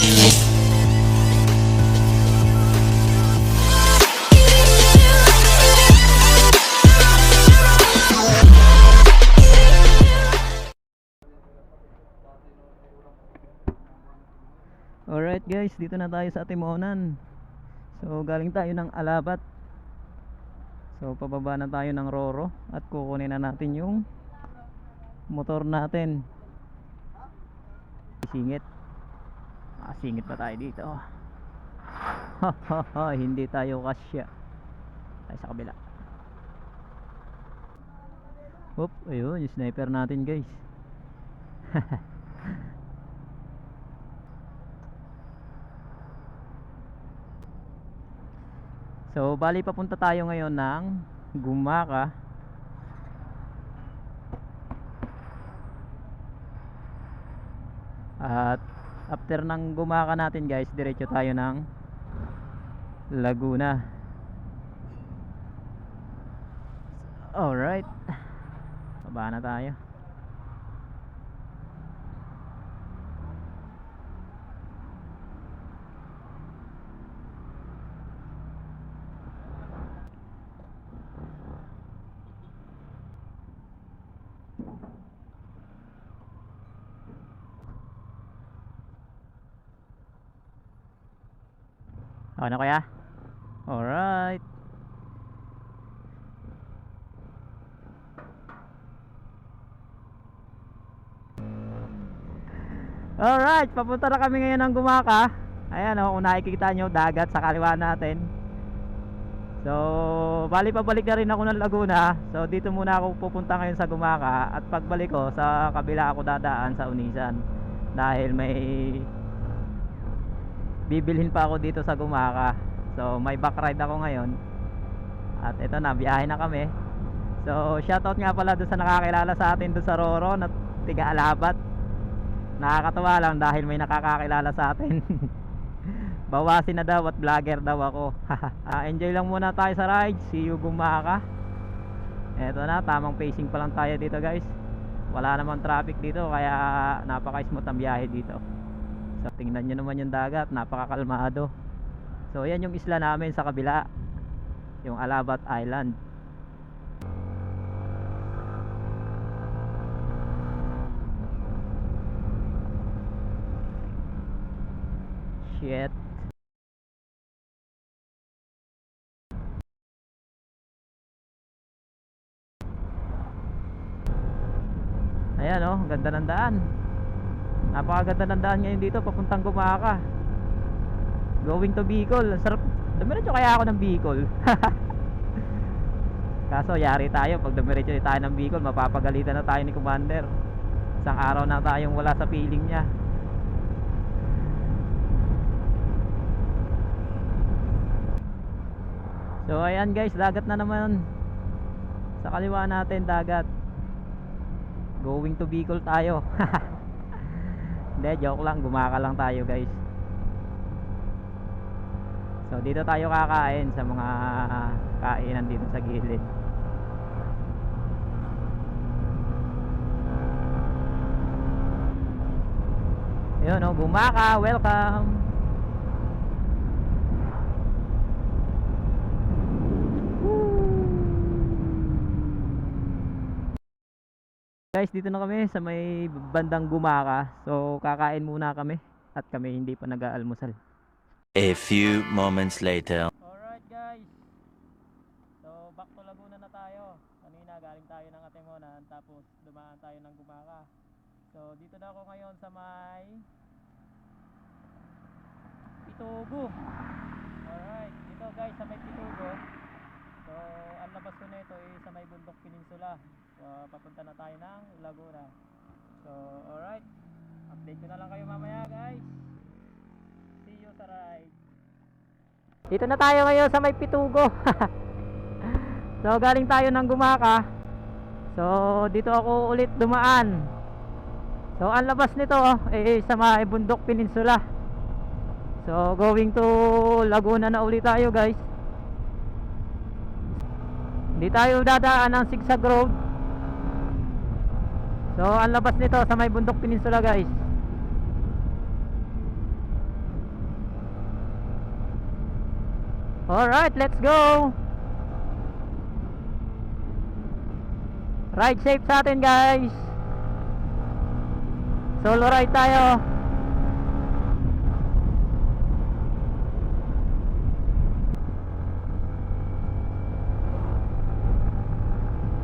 Alright guys, dito na tayo sa Timonan. So galing tayo ng Alabat. So pababa na tayo ng Roro at kukunin na natin yung motor natin. Singit. Singit pa tayo dito. Hindi tayo kasya. Tayo sa kabila. Oop, ayun, yung sniper natin guys. So bali papunta tayo ngayon ng Gumaka. At after ng Gumaka natin guys, diretso tayo ng Laguna. Alright, baba na tayo. Okay na kaya? Alright. Alright, papunta na kami ngayon ng Gumaka. Ayan o, kung nakikita nyo, dagat sa kaliwa natin. So, bali pabalik na rin ako ng Laguna. So, dito muna ako pupunta ngayon sa Gumaka. At pagbalik ko, sa kabila ako dadaan sa Unisan. Dahil may bibilhin pa ako dito sa Gumaka. So may back ride ako ngayon. At ito na, biyahe na kami. So shoutout nga pala doon sa nakakilala sa atin doon sa Roro na tiga Alabat. Nakakatawa lang dahil may nakakakilala sa atin. Bawasin na daw at vlogger daw ako. Enjoy lang muna tayo sa ride. See you Gumaka. Ito na, tamang pacing pa lang tayo dito guys. Wala namang traffic dito kaya napaka-smooth ang biyahe dito. So tingnan nyo naman yung dagat, napakakalmado. So yan yung isla namin sa kabila, yung Alabat Island. Shit. Ayan oh, ganda ng daan. Napakaganda ng daan ngayon dito papuntang Gumaka. Going to Bicol. Sarap. Dumiretso kaya ako ng Bicol. Kaso yari tayo, pag dumiretso tayo ng Bicol, mapapagalitan na tayo ni Commander. Isang araw na tayong wala sa piling niya. So ayan guys, dagat na naman. Sa kaliwa natin dagat. Going to Bicol tayo. Hindi, joke lang, Gumaka lang tayo guys. So dito tayo kakain sa mga kainan dito sa gilid. Yun o, Gumaka, welcome. Guys, dito na kami sa may bandang Gumaka. So kakain muna kami at kami hindi pa nag-aalmusal. A few moments later. Alright guys, so back to Laguna na tayo. Kanina galing tayo ng Atimonan, tapos dumaan tayo ng Gumaka. So dito na ako ngayon sa may Pitugo. Alright, dito guys sa may Pitugo. So ang labas ko nito ay sa may Bundok Peninsula. So papunta na tayo ng Laguna. So alright, update ko na lang kayo mamaya guys. See you sa ride. Dito na tayo ngayon sa may Pitugo. So galing tayo ng Gumaka. So dito ako ulit dumaan. So ang labas nito sa may Bundok Peninsula. So going to Laguna na ulit tayo guys. Hindi tayo dadaan ng zigzag road. So ang labas nito sa may Bundok Peninsula guys. Alright, let's go. Ride safe sa atin guys. Solo ride tayo.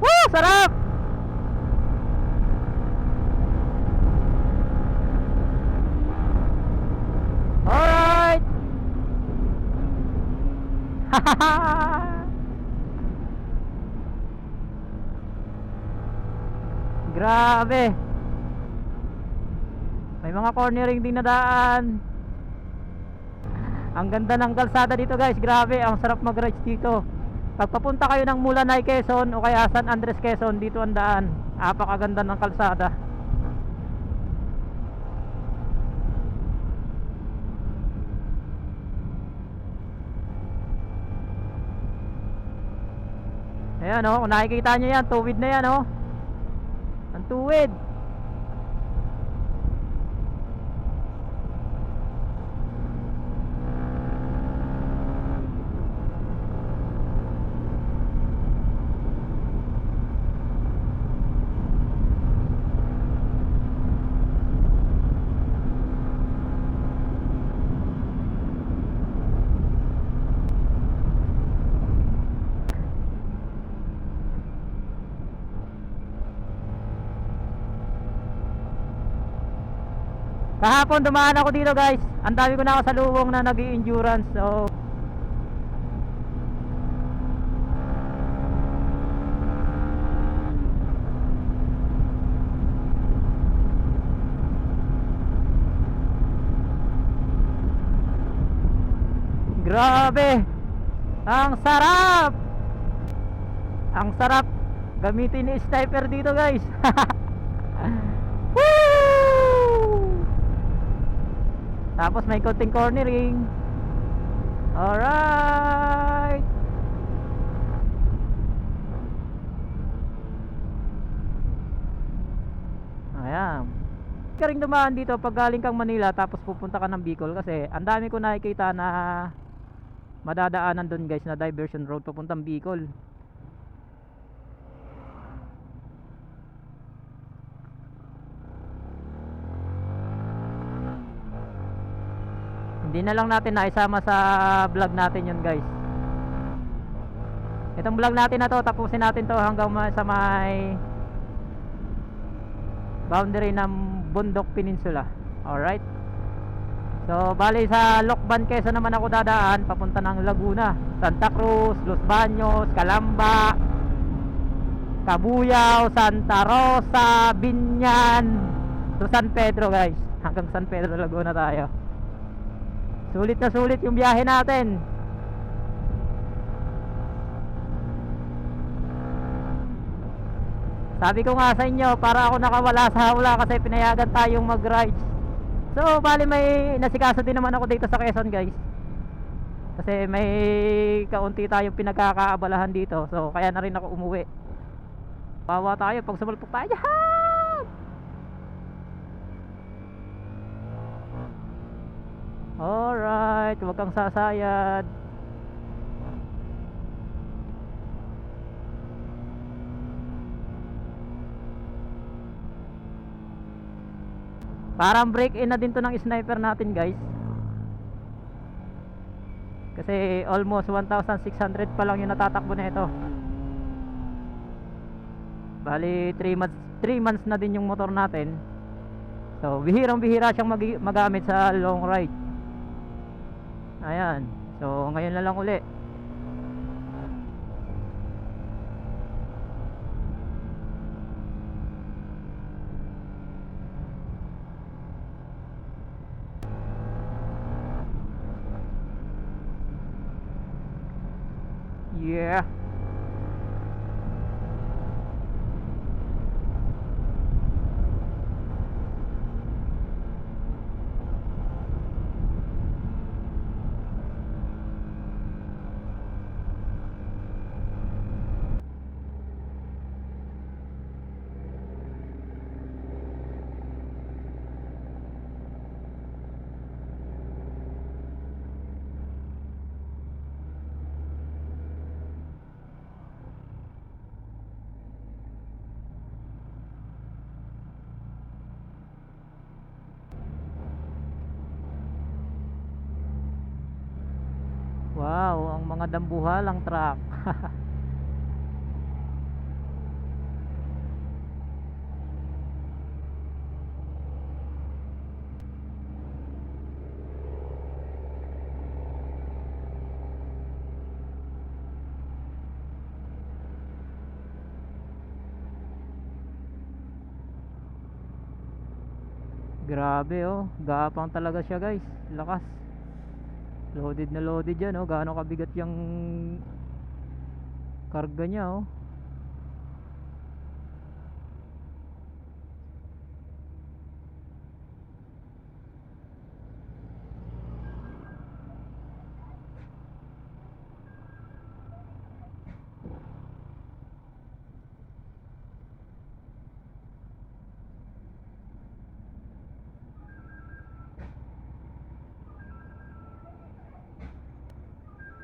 Woo! Sarap! Alright! Grabe! May mga cornering din na daan. Ang ganda ng kalsada dito guys. Grabe, ang sarap mag-rides dito. Pag papunta kayo ng Mulanay, Quezon o kaya San Andres, Quezon, dito ang daan. Apakaganda ng kalsada. Ayan oh, kung nakikita nyo yan, tuwid na yan oh. Ang tuwid. Kahapon dumaan ako dito guys. Ang dami ko na nakasalubong na nag-i-endurance. So grabe. Ang sarap. Ang sarap gamitin ni sniper dito guys. Woo! Tapos may konting cornering. Alright. Ayan. Ka rin dumaan dito pag galing kang Manila tapos pupunta ka ng Bicol kasi ang dami ko nakikita na madadaanan doon guys na diversion road papuntang Bicol. Hindi na lang natin naisama sa vlog natin yun guys. Itong vlog natin na to, tapusin natin to hanggang sa may boundary ng Bundok Peninsula. Alright. So bali sa Lokban, Quezon naman ako dadaan papunta ng Laguna, Santa Cruz, Los Baños, Calamba, Cabuyao, Santa Rosa, Binyan to San Pedro guys. Hanggang San Pedro, Laguna tayo. Sulit na sulit yung biyahe natin. Sabi ko nga sa inyo, para ako nakawala sa hawla kasi pinayagan tayong mag-ride. So bali may nasikaso din naman ako dito sa Quezon guys. Kasi may kaunti tayong pinagkakaabalahan dito. So kaya na rin ako umuwi. Bawa tayo pag sumalpok tayo dyan. Alright, huwag kang sasayad. Parang break in na din to ng sniper natin guys. Kasi almost 1,600 pa lang yung natatakbo na ito. Bali 3 months na din yung motor natin. So bihirang bihira siyang magamit sa long ride. Ayan. So ngayon na lang uli. Yeah. Wow, ang mga dambuhalang truck. Grabe oh, gapang talaga siya guys. Lakas. Loaded na loaded yan oh. Gaano kabigat yung karga niya oh.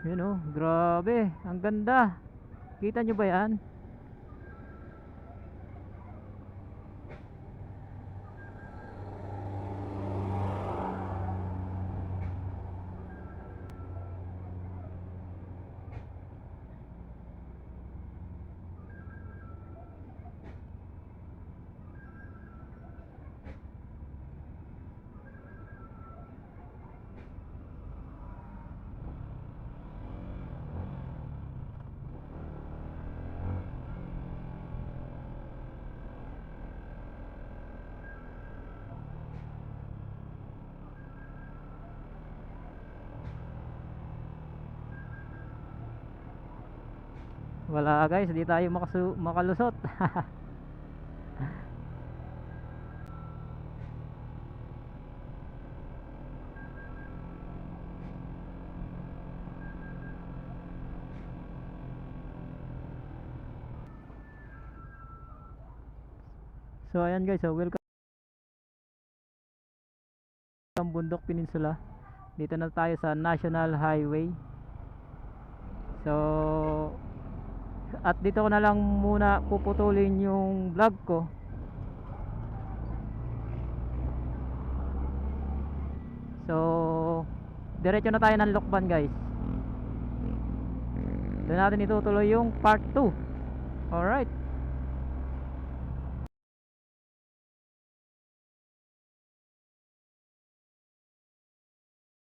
Yun oh, grabe. Ang ganda. Kita nyo ba yan? Wala guys, di tayo makalusot. So ayan guys, so welcome Bundok Peninsula. Dito na tayo sa National Highway. So at dito ko na lang muna puputulin yung vlog ko. So diretso na tayo ng Lokban guys. Doon natin itutuloy yung part 2. Alright.